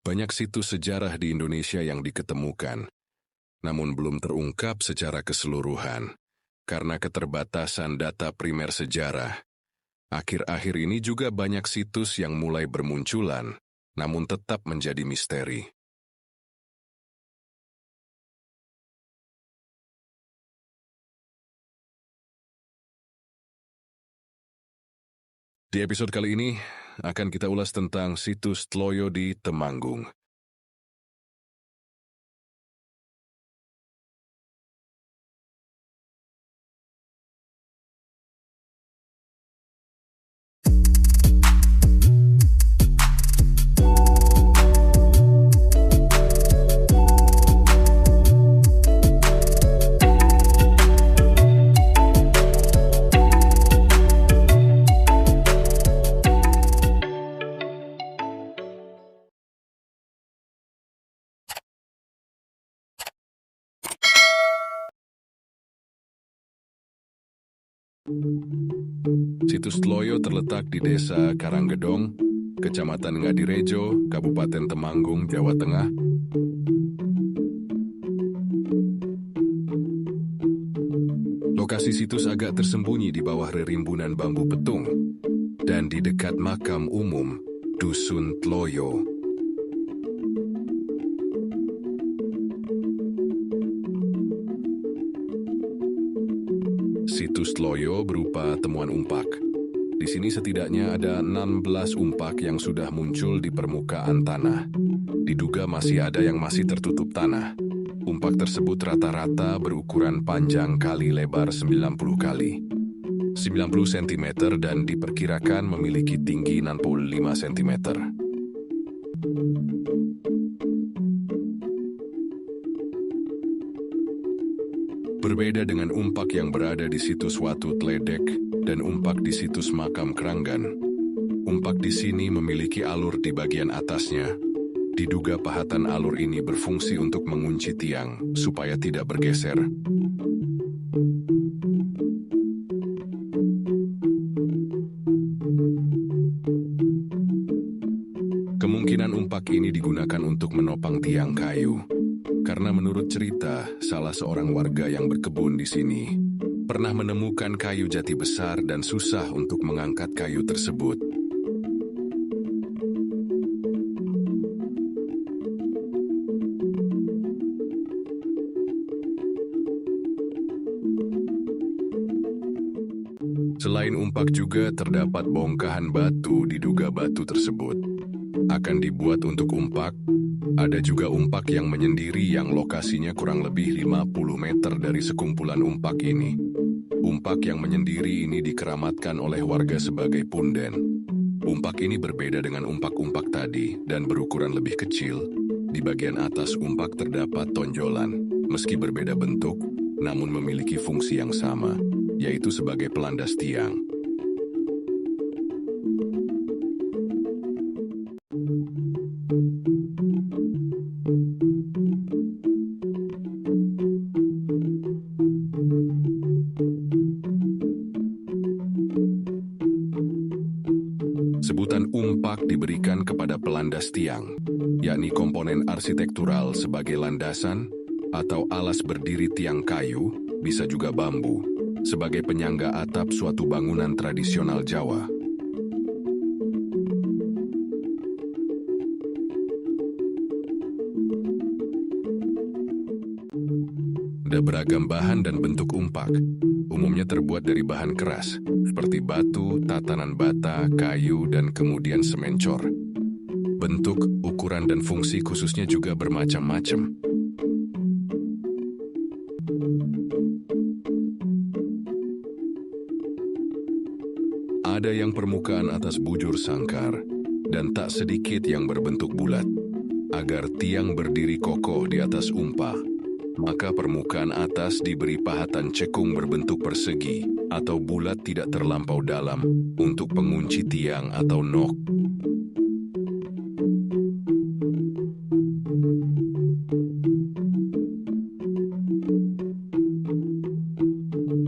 Banyak situs sejarah di Indonesia yang diketemukan, namun belum terungkap secara keseluruhan. Karena keterbatasan data primer sejarah, akhir-akhir ini juga banyak situs yang mulai bermunculan, namun tetap menjadi misteri. Di episode kali ini, akan kita ulas tentang situs Tloyo di Temanggung. Situs Tloyo terletak di Desa Karanggedong, Kecamatan Ngadirejo, Kabupaten Temanggung, Jawa Tengah. Lokasi situs agak tersembunyi di bawah rerimbunan bambu petung dan di dekat makam umum Dusun Tloyo. Situs Tloyo berupa temuan umpak. Di sini setidaknya ada 16 umpak yang sudah muncul di permukaan tanah. Diduga masih ada yang masih tertutup tanah. Umpak tersebut rata-rata berukuran panjang kali lebar 90 kali 90 cm dan diperkirakan memiliki tinggi 65 cm. Berbeda dengan umpak yang berada di situs Watu Tledek dan umpak di situs Makam Kranggan, umpak di sini memiliki alur di bagian atasnya. Diduga pahatan alur ini berfungsi untuk mengunci tiang supaya tidak bergeser. Kemungkinan umpak ini digunakan untuk menopang tiang kayu. Karena menurut cerita, salah seorang warga yang berkebun di sini pernah menemukan kayu jati besar dan susah untuk mengangkat kayu tersebut. Selain umpak juga terdapat bongkahan batu, diduga batu tersebut akan dibuat untuk umpak. Ada juga umpak yang menyendiri yang lokasinya kurang lebih 50 meter dari sekumpulan umpak ini. Umpak yang menyendiri ini dikeramatkan oleh warga sebagai punden. Umpak ini berbeda dengan umpak-umpak tadi dan berukuran lebih kecil. Di bagian atas umpak terdapat tonjolan. Meski berbeda bentuk, namun memiliki fungsi yang sama, yaitu sebagai pelandas tiang. Sebutan umpak diberikan kepada pelandas tiang, yakni komponen arsitektural sebagai landasan atau alas berdiri tiang kayu, bisa juga bambu, sebagai penyangga atap suatu bangunan tradisional Jawa. Ada beragam bahan dan bentuk umpak. Umumnya terbuat dari bahan keras, seperti batu, tatanan bata, kayu, dan kemudian semen cor. Bentuk, ukuran, dan fungsi khususnya juga bermacam-macam. Ada yang permukaan atas bujur sangkar, dan tak sedikit yang berbentuk bulat. Agar tiang berdiri kokoh di atas umpak, maka permukaan atas diberi pahatan cekung berbentuk persegi atau bulat tidak terlampau dalam untuk pengunci tiang atau nok.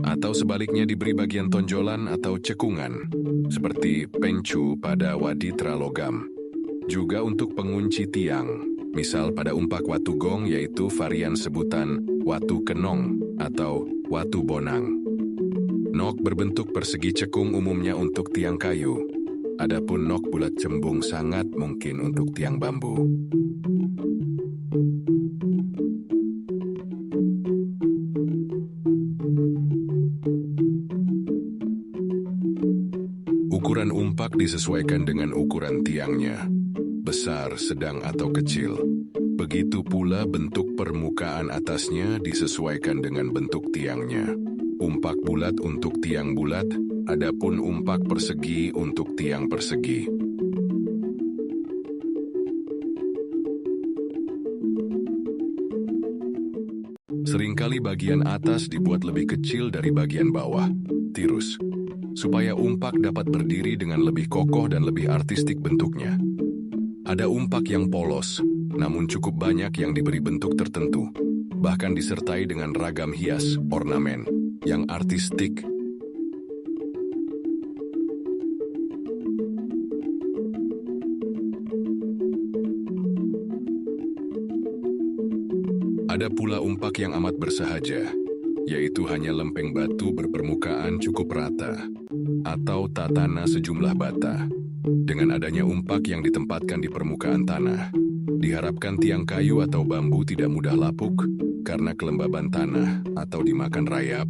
Atau sebaliknya diberi bagian tonjolan atau cekungan, seperti pencu pada waditra logam. Juga untuk pengunci tiang, misal pada umpak watu gong yaitu varian sebutan watu kenong atau watu bonang. Nok berbentuk persegi cekung umumnya untuk tiang kayu. Adapun nok bulat cembung sangat mungkin untuk tiang bambu. Ukuran umpak disesuaikan dengan ukuran tiangnya, besar, sedang, atau kecil. Begitu pula bentuk permukaan atasnya disesuaikan dengan bentuk tiangnya. Umpak bulat untuk tiang bulat, adapun umpak persegi untuk tiang persegi. Seringkali bagian atas dibuat lebih kecil dari bagian bawah, tirus, supaya umpak dapat berdiri dengan lebih kokoh dan lebih artistik bentuknya. Ada umpak yang polos, namun cukup banyak yang diberi bentuk tertentu, bahkan disertai dengan ragam hias, ornamen, yang artistik. Ada pula umpak yang amat bersahaja, yaitu hanya lempeng batu berpermukaan cukup rata, atau tatana sejumlah bata. Dengan adanya umpak yang ditempatkan di permukaan tanah, diharapkan tiang kayu atau bambu tidak mudah lapuk karena kelembaban tanah atau dimakan rayap.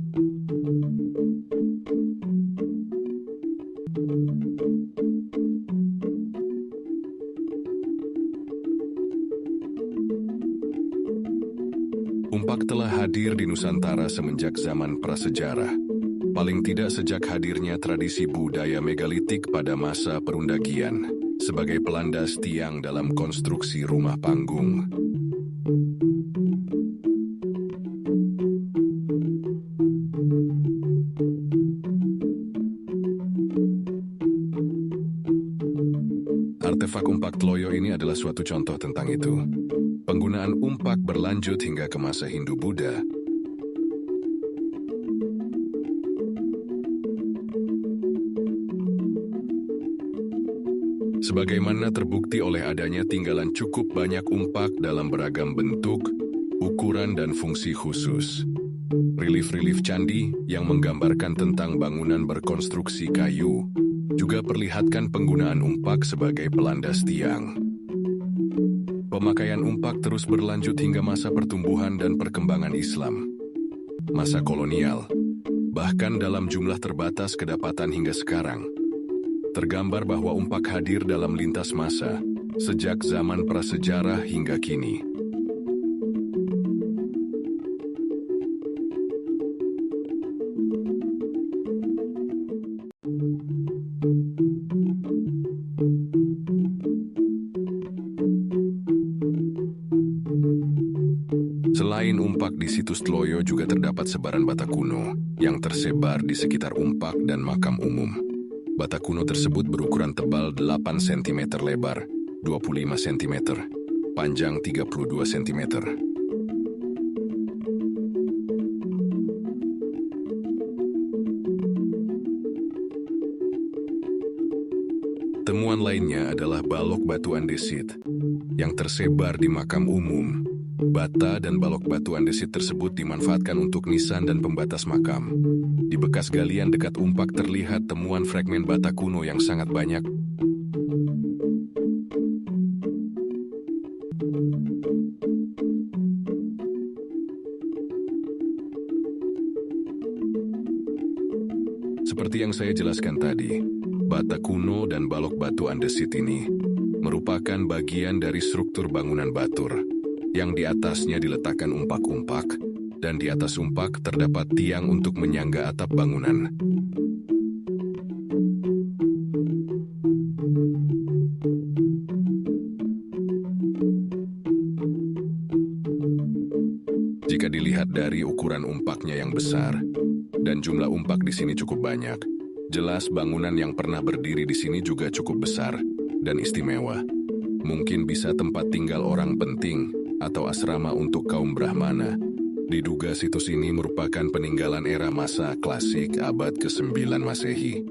Umpak telah hadir di Nusantara semenjak zaman prasejarah. Paling tidak sejak hadirnya tradisi budaya megalitik pada masa perundagian sebagai pelandas tiang dalam konstruksi rumah panggung. Artefak umpak Tloyo ini adalah suatu contoh tentang itu. Penggunaan umpak berlanjut hingga ke masa Hindu-Buddha. Sebagaimana terbukti oleh adanya tinggalan cukup banyak umpak dalam beragam bentuk, ukuran, dan fungsi khusus. Relief-relief candi yang menggambarkan tentang bangunan berkonstruksi kayu juga perlihatkan penggunaan umpak sebagai pelandas tiang. Pemakaian umpak terus berlanjut hingga masa pertumbuhan dan perkembangan Islam. Masa kolonial, bahkan dalam jumlah terbatas kedapatan hingga sekarang. Tergambar bahwa umpak hadir dalam lintas masa, sejak zaman prasejarah hingga kini. Selain umpak di situs Tloyo juga terdapat sebaran bata kuno yang tersebar di sekitar umpak dan makam umum. Bata kuno tersebut berukuran tebal 8 cm lebar, 25 cm, panjang 32 cm. Temuan lainnya adalah balok batu andesit yang tersebar di makam umum. Bata dan balok batu andesit tersebut dimanfaatkan untuk nisan dan pembatas makam. Di bekas galian dekat umpak terlihat temuan fragmen bata kuno yang sangat banyak. Seperti yang saya jelaskan tadi, bata kuno dan balok batu andesit ini merupakan bagian dari struktur bangunan batur, yang di atasnya diletakkan umpak-umpak, dan di atas umpak terdapat tiang untuk menyangga atap bangunan. Jika dilihat dari ukuran umpaknya yang besar, dan jumlah umpak di sini cukup banyak, jelas bangunan yang pernah berdiri di sini juga cukup besar dan istimewa. Mungkin bisa tempat tinggal orang penting, atau asrama untuk kaum Brahmana. Diduga situs ini merupakan peninggalan era masa klasik abad ke-9 Masehi.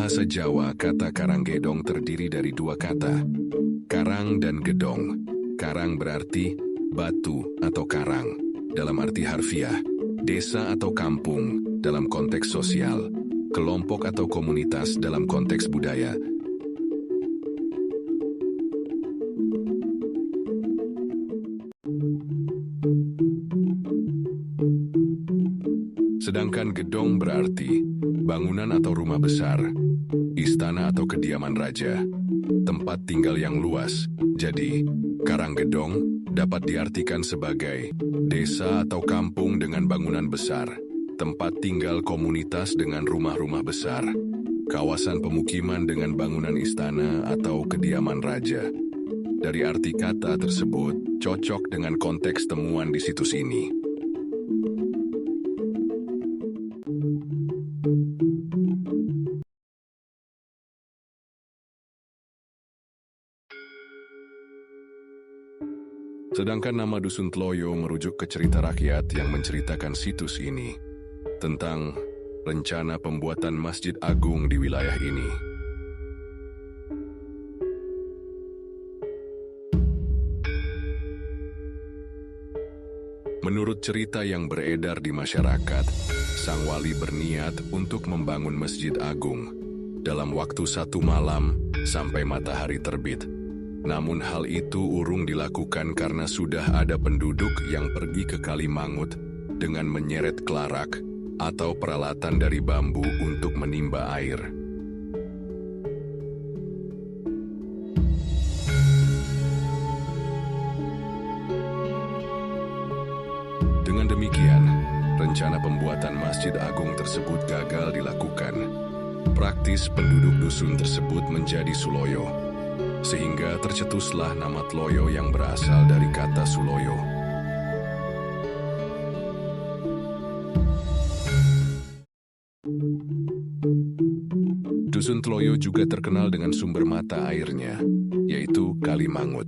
bahasa Jawa, kata Karanggedong terdiri dari dua kata, karang dan gedong. Karang berarti batu atau karang dalam arti harfiah, desa atau kampung dalam konteks sosial, kelompok atau komunitas dalam konteks budaya. Sedangkan gedong berarti bangunan atau rumah besar, istana atau kediaman raja, tempat tinggal yang luas. Jadi, Karanggedong dapat diartikan sebagai desa atau kampung dengan bangunan besar, tempat tinggal komunitas dengan rumah-rumah besar, kawasan pemukiman dengan bangunan istana atau kediaman raja. Dari arti kata tersebut, cocok dengan konteks temuan di situs ini. Sedangkan nama Dusun Tloyo merujuk ke cerita rakyat yang menceritakan situs ini tentang rencana pembuatan Masjid Agung di wilayah ini. Menurut cerita yang beredar di masyarakat, sang wali berniat untuk membangun Masjid Agung dalam waktu 1 malam sampai matahari terbit. Namun hal itu urung dilakukan karena sudah ada penduduk yang pergi ke Kalimangut dengan menyeret kelarak atau peralatan dari bambu untuk menimba air. Dengan demikian, rencana pembuatan Masjid Agung tersebut gagal dilakukan. Praktis penduduk dusun tersebut menjadi Suloyo, sehingga tercetuslah nama Tloyo yang berasal dari kata Suloyo. Dusun Tloyo juga terkenal dengan sumber mata airnya, yaitu Kalimangut.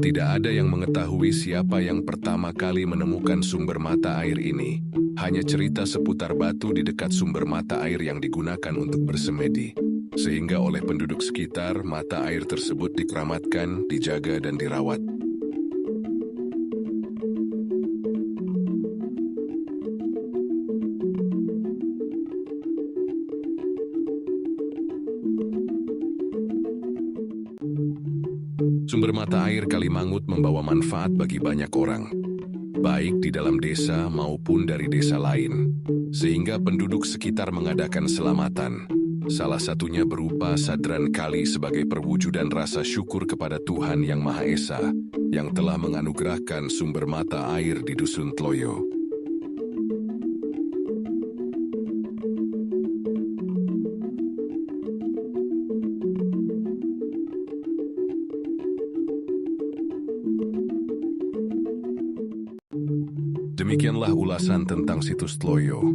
Tidak ada yang mengetahui siapa yang pertama kali menemukan sumber mata air ini. Hanya cerita seputar batu di dekat sumber mata air yang digunakan untuk bersemedi. Sehingga oleh penduduk sekitar, mata air tersebut dikeramatkan, dijaga, dan dirawat. Sumber mata air Kalimangut membawa manfaat bagi banyak orang, baik di dalam desa maupun dari desa lain, sehingga penduduk sekitar mengadakan selamatan. Salah satunya berupa sadran kali sebagai perwujudan rasa syukur kepada Tuhan Yang Maha Esa yang telah menganugerahkan sumber mata air di Dusun Tloyo. Demikianlah ulasan tentang situs Tloyo.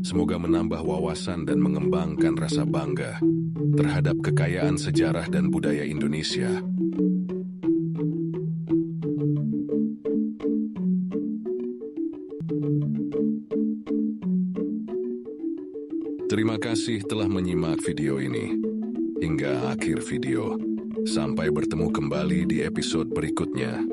Semoga menambah wawasan dan mengembangkan rasa bangga terhadap kekayaan sejarah dan budaya Indonesia. Terima kasih telah menyimak video ini hingga akhir video. Sampai bertemu kembali di episode berikutnya.